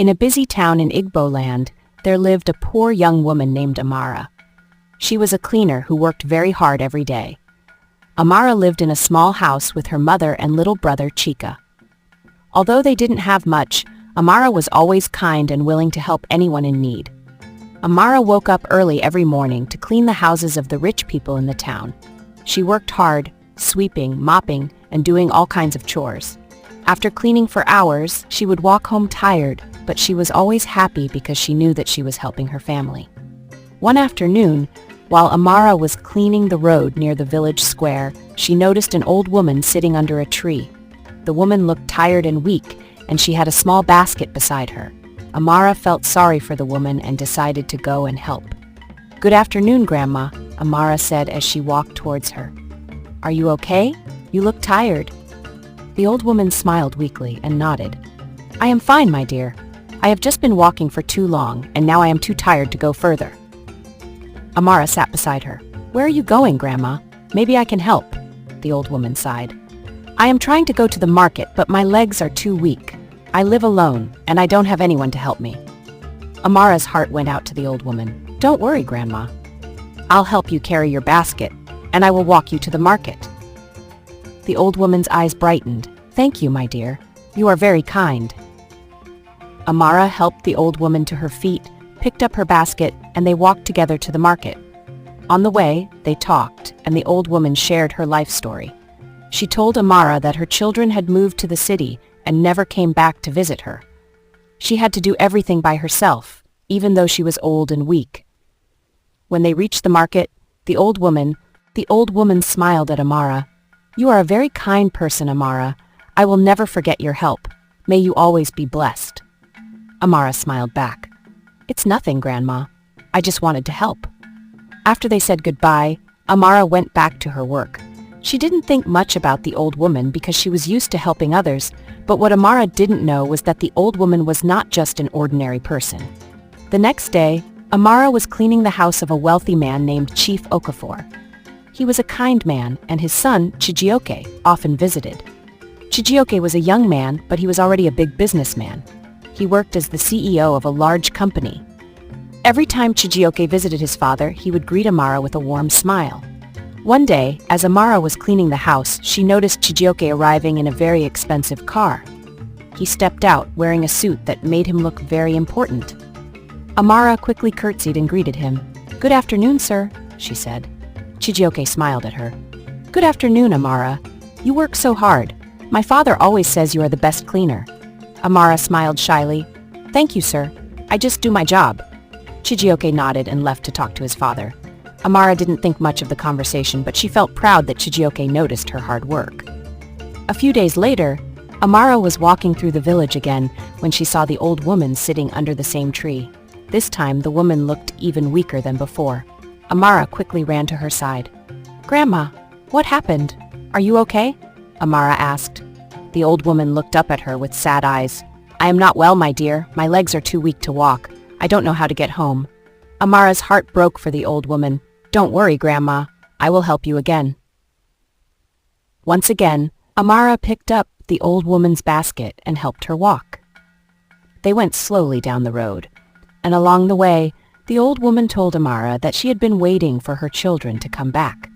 In a busy town in Igbo land, there lived a poor young woman named Amara. She was a cleaner who worked very hard every day. Amara lived in a small house with her mother and little brother Chika. Although they didn't have much, Amara was always kind and willing to help anyone in need. Amara woke up early every morning to clean the houses of the rich people in the town. She worked hard, sweeping, mopping, and doing all kinds of chores. After cleaning for hours, she would walk home tired, but she was always happy because she knew that she was helping her family. One afternoon, while Amara was cleaning the road near the village square, she noticed an old woman sitting under a tree. The woman looked tired and weak, and she had a small basket beside her. Amara felt sorry for the woman and decided to go and help. "Good afternoon, Grandma," Amara said as she walked towards her. "Are you okay? You look tired." The old woman smiled weakly and nodded. "I am fine, my dear. I have just been walking for too long, and now I am too tired to go further." Amara sat beside her. "Where are you going, Grandma? Maybe I can help," the old woman sighed. "I am trying to go to the market, but my legs are too weak. I live alone, and I don't have anyone to help me." Amara's heart went out to the old woman. "Don't worry, Grandma. I'll help you carry your basket, and I will walk you to the market." The old woman's eyes brightened. "Thank you, my dear. You are very kind." Amara helped the old woman to her feet, picked up her basket, and they walked together to the market. On the way, they talked, and the old woman shared her life story. She told Amara that her children had moved to the city and never came back to visit her. She had to do everything by herself, even though she was old and weak. When they reached the market, the old woman smiled at Amara. "You are a very kind person, Amara. I will never forget your help. May you always be blessed." Amara smiled back. "It's nothing, Grandma. I just wanted to help." After they said goodbye, Amara went back to her work. She didn't think much about the old woman because she was used to helping others, but what Amara didn't know was that the old woman was not just an ordinary person. The next day, Amara was cleaning the house of a wealthy man named Chief Okafor. He was a kind man, and his son, Chijioke, often visited. Chijioke was a young man, but he was already a big businessman. He worked as the CEO of a large company. Every time Chijioke visited his father, he would greet Amara with a warm smile. One day, as Amara was cleaning the house, she noticed Chijioke arriving in a very expensive car. He stepped out, wearing a suit that made him look very important. Amara quickly curtsied and greeted him. "Good afternoon, sir," she said. Chijioke smiled at her. "Good afternoon, Amara. You work so hard. My father always says you are the best cleaner." Amara smiled shyly. "Thank you, sir. I just do my job." Chijioke nodded and left to talk to his father. Amara didn't think much of the conversation, but she felt proud that Chijioke noticed her hard work. A few days later, Amara was walking through the village again when she saw the old woman sitting under the same tree. This time, the woman looked even weaker than before. Amara quickly ran to her side. "Grandma, what happened? Are you okay?" Amara asked. The old woman looked up at her with sad eyes. "I am not well, my dear. My legs are too weak to walk. I don't know how to get home." Amara's heart broke for the old woman. "Don't worry, Grandma. I will help you again." Once again, Amara picked up the old woman's basket and helped her walk. They went slowly down the road, and along the way, the old woman told Amara that she had been waiting for her children to come back.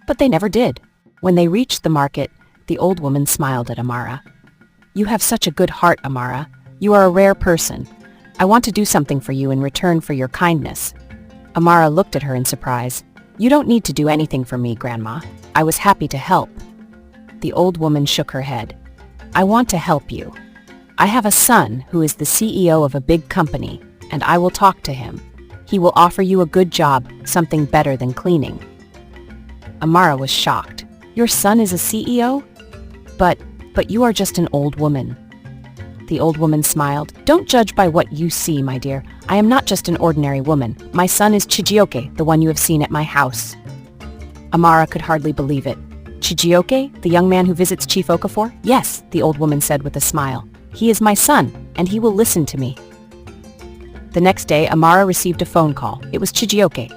But they never did. When they reached the market, the old woman smiled at Amara. "You have such a good heart, Amara. You are a rare person. I want to do something for you in return for your kindness." Amara looked at her in surprise. "You don't need to do anything for me, Grandma. I was happy to help." The old woman shook her head. "I want to help you. I have a son who is the CEO of a big company, and I will talk to him. He will offer you a good job, something better than cleaning." Amara was shocked. "Your son is a CEO? But you are just an old woman." The old woman smiled. "Don't judge by what you see, my dear. I am not just an ordinary woman. My son is Chijioke, the one you have seen at my house." Amara could hardly believe it. "Chijioke, the young man who visits Chief Okafor?" "Yes," the old woman said with a smile. "He is my son, and he will listen to me." The next day, Amara received a phone call. It was Chijioke.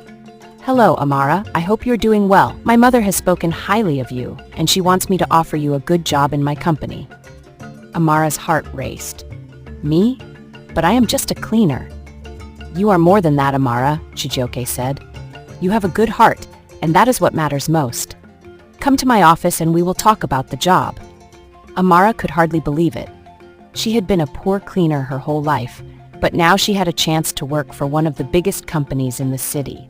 "Hello, Amara. I hope you're doing well. My mother has spoken highly of you, and she wants me to offer you a good job in my company." Amara's heart raced. "Me? but I am just a cleaner." "You are more than that, Amara," Chijioke said. "You have a good heart, and that is what matters most. Come to my office and we will talk about the job." Amara could hardly believe it. She had been a poor cleaner her whole life, but now she had a chance to work for one of the biggest companies in the city.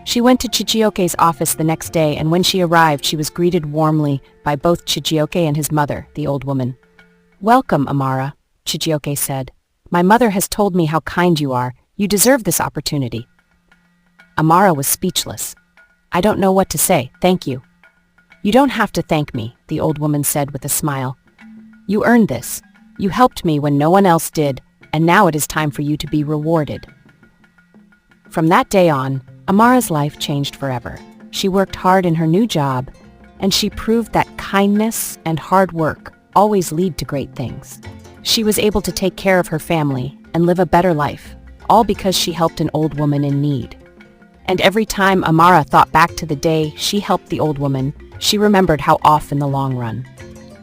She went to Chijioke's office the next day, and when she arrived, she was greeted warmly by both Chijioke and his mother, the old woman. "Welcome, Amara," Chijioke said. "My mother has told me how kind you are. You deserve this opportunity." Amara was speechless. "I don't know what to say, thank you." "You don't have to thank me," the old woman said with a smile. "You earned this. You helped me when no one else did, and now it is time for you to be rewarded." From that day on, Amara's life changed forever. She worked hard in her new job, and she proved that kindness and hard work always lead to great things. She was able to take care of her family and live a better life, all because she helped an old woman in need. And every time Amara thought back to the day she helped the old woman, she remembered how off in the long run.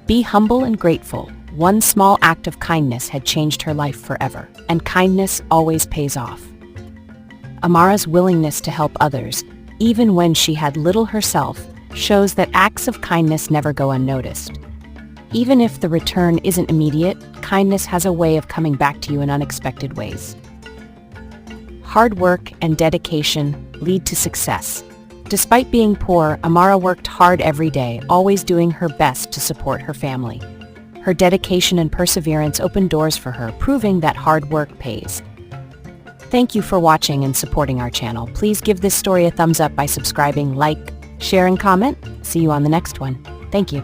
Be humble and grateful. One small act of kindness had changed her life forever, and kindness always pays off. Amara's willingness to help others, even when she had little herself, shows that acts of kindness never go unnoticed. Even if the return isn't immediate, kindness has a way of coming back to you in unexpected ways. Hard work and dedication lead to success. Despite being poor, Amara worked hard every day, always doing her best to support her family. Her dedication and perseverance opened doors for her, proving that hard work pays. Thank you for watching and supporting our channel. Please give this story a thumbs up by subscribing, like, share, and comment. See you on the next one. Thank you.